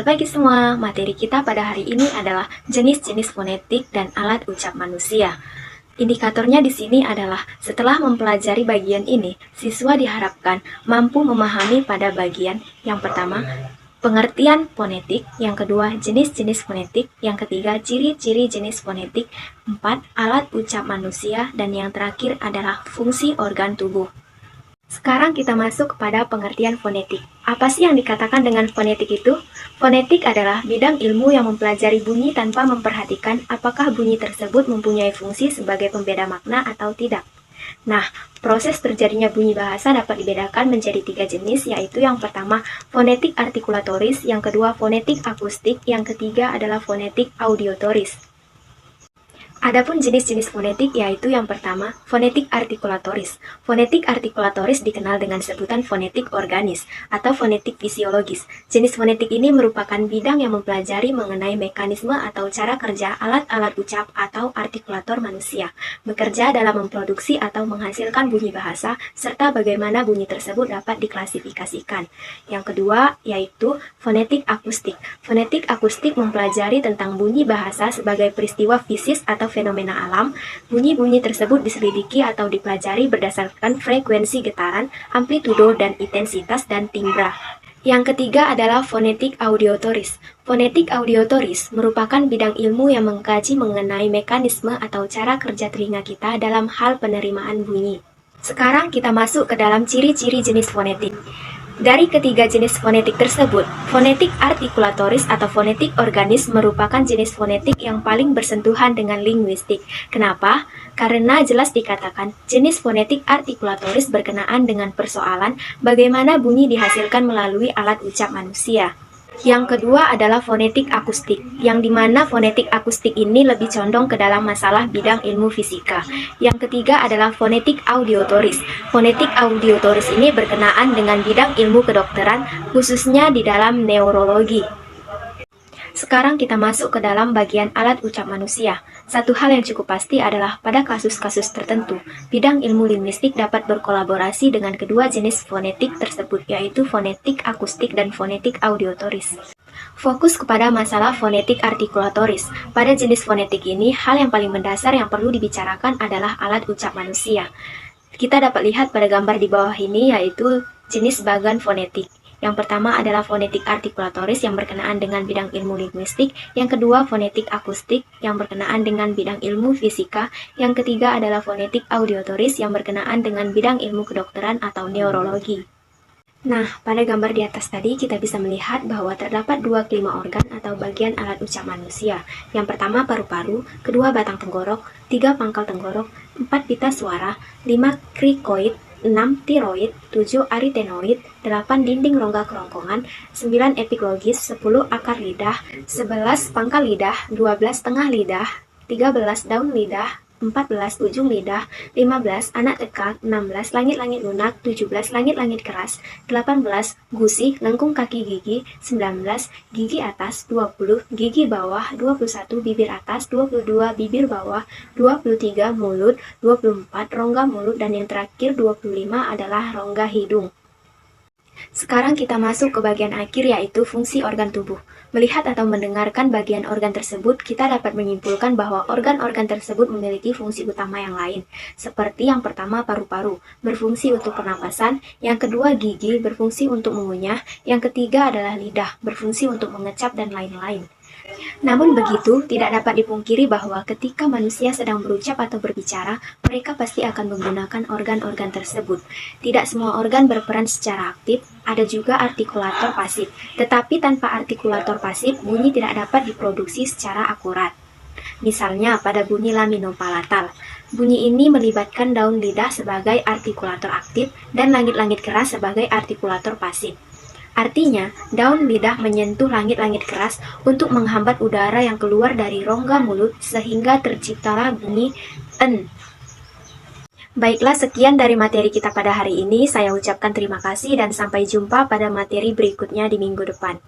Selamat pagi semua, materi kita pada hari ini adalah jenis-jenis fonetik dan alat ucap manusia. Indikatornya di sini adalah setelah mempelajari bagian ini, siswa diharapkan mampu memahami pada bagian yang pertama, pengertian fonetik, yang kedua, jenis-jenis fonetik, yang ketiga, ciri-ciri jenis fonetik, 4, alat ucap manusia, dan yang terakhir adalah fungsi organ tubuh. Sekarang kita masuk kepada pengertian fonetik. Apa sih yang dikatakan dengan fonetik itu? Fonetik adalah bidang ilmu yang mempelajari bunyi tanpa memperhatikan apakah bunyi tersebut mempunyai fungsi sebagai pembeda makna atau tidak. Nah, proses terjadinya bunyi bahasa dapat dibedakan menjadi 3 jenis, yaitu yang pertama fonetik artikulatoris, yang kedua fonetik akustik, yang ketiga adalah fonetik audiotoris. Adapun jenis-jenis fonetik yaitu yang pertama, fonetik artikulatoris. Fonetik artikulatoris dikenal dengan sebutan fonetik organis atau fonetik fisiologis. Jenis fonetik ini merupakan bidang yang mempelajari mengenai mekanisme atau cara kerja alat-alat ucap atau artikulator manusia, bekerja dalam memproduksi atau menghasilkan bunyi bahasa, serta bagaimana bunyi tersebut dapat diklasifikasikan. Yang kedua yaitu fonetik akustik. Fonetik akustik mempelajari tentang bunyi bahasa sebagai peristiwa fisis atau fenomena alam. Bunyi-bunyi tersebut diselidiki atau dipelajari berdasarkan frekuensi getaran, amplitudo, dan intensitas dan timbra. Yang ketiga adalah fonetik audiotoris. Fonetik audiotoris merupakan bidang ilmu yang mengkaji mengenai mekanisme atau cara kerja telinga kita dalam hal penerimaan bunyi. Sekarang kita masuk ke dalam ciri-ciri jenis fonetik. Dari ketiga jenis fonetik tersebut, fonetik artikulatoris atau fonetik organis merupakan jenis fonetik yang paling bersentuhan dengan linguistik. Kenapa? Karena jelas dikatakan jenis fonetik artikulatoris berkenaan dengan persoalan bagaimana bunyi dihasilkan melalui alat ucap manusia. Yang kedua adalah fonetik akustik, yang dimana fonetik akustik ini lebih condong ke dalam masalah bidang ilmu fisika. Yang ketiga adalah fonetik audiotoris. Fonetik audiotoris ini berkenaan dengan bidang ilmu kedokteran, khususnya di dalam neurologi. Sekarang kita masuk ke dalam bagian alat ucap manusia. Satu hal yang cukup pasti adalah pada kasus-kasus tertentu, bidang ilmu linguistik dapat berkolaborasi dengan kedua jenis fonetik tersebut, yaitu fonetik akustik dan fonetik audiotoris. Fokus kepada masalah fonetik artikulatoris. Pada jenis fonetik ini, hal yang paling mendasar yang perlu dibicarakan adalah alat ucap manusia. Kita dapat lihat pada gambar di bawah ini, yaitu jenis bagan fonetik. Yang pertama adalah fonetik artikulatoris yang berkenaan dengan bidang ilmu linguistik, yang kedua fonetik akustik yang berkenaan dengan bidang ilmu fisika, yang ketiga adalah fonetik audiotoris yang berkenaan dengan bidang ilmu kedokteran atau neurologi. Nah, pada gambar di atas tadi kita bisa melihat bahwa terdapat 2 kelima organ atau bagian alat ucap manusia. Yang pertama paru-paru, kedua batang tenggorok, 3 pangkal tenggorok, 4 pita suara, 5 krikoid, 6 tiroid, 7 aritenoid, 8 dinding rongga kerongkongan, 9 epiglottis, 10 akar lidah, 11 pangkal lidah, 12 tengah lidah, 13 daun lidah, 14 ujung lidah, 15 anak tekak, 16 langit-langit lunak, 17 langit-langit keras, 18 gusi, lengkung kaki gigi, 19 gigi atas, 20 gigi bawah, 21 bibir atas, 22 bibir bawah, 23 mulut, 24 rongga mulut, dan yang terakhir 25 adalah rongga hidung. Sekarang kita masuk ke bagian akhir, yaitu fungsi organ tubuh. Melihat atau mendengarkan bagian organ tersebut, kita dapat menyimpulkan bahwa organ-organ tersebut memiliki fungsi utama yang lain. Seperti yang pertama paru-paru, berfungsi untuk pernapasan, yang kedua gigi, berfungsi untuk mengunyah, yang ketiga adalah lidah, berfungsi untuk mengecap, dan lain-lain. Namun begitu, tidak dapat dipungkiri bahwa ketika manusia sedang berucap atau berbicara, mereka pasti akan menggunakan organ-organ tersebut. Tidak semua organ berperan secara aktif, ada juga artikulator pasif. Tetapi tanpa artikulator pasif, bunyi tidak dapat diproduksi secara akurat. Misalnya pada bunyi laminopalatal. Bunyi ini melibatkan daun lidah sebagai artikulator aktif dan langit-langit keras sebagai artikulator pasif. Artinya, daun lidah menyentuh langit-langit keras untuk menghambat udara yang keluar dari rongga mulut sehingga terciptalah bunyi en. Baiklah, sekian dari materi kita pada hari ini. Saya ucapkan terima kasih dan sampai jumpa pada materi berikutnya di minggu depan.